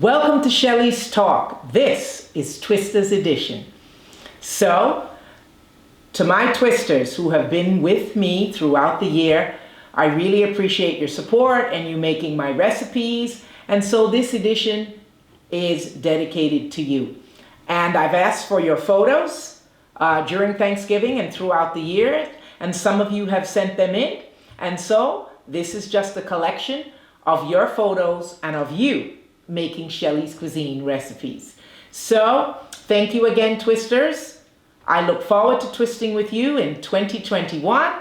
Welcome to Shelly's Talk. This is Twisters Edition. So, to my Twisters who have been with me throughout the year, I really appreciate your support and you making my recipes. And so this edition is dedicated to you. And I've asked for your photos during Thanksgiving and throughout the year. And some of you have sent them in. And so this is just a collection of your photos and of you making Shelly's Cuisine recipes. So, thank you again, Twisters. I look forward to twisting with you in 2021.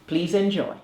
Please enjoy.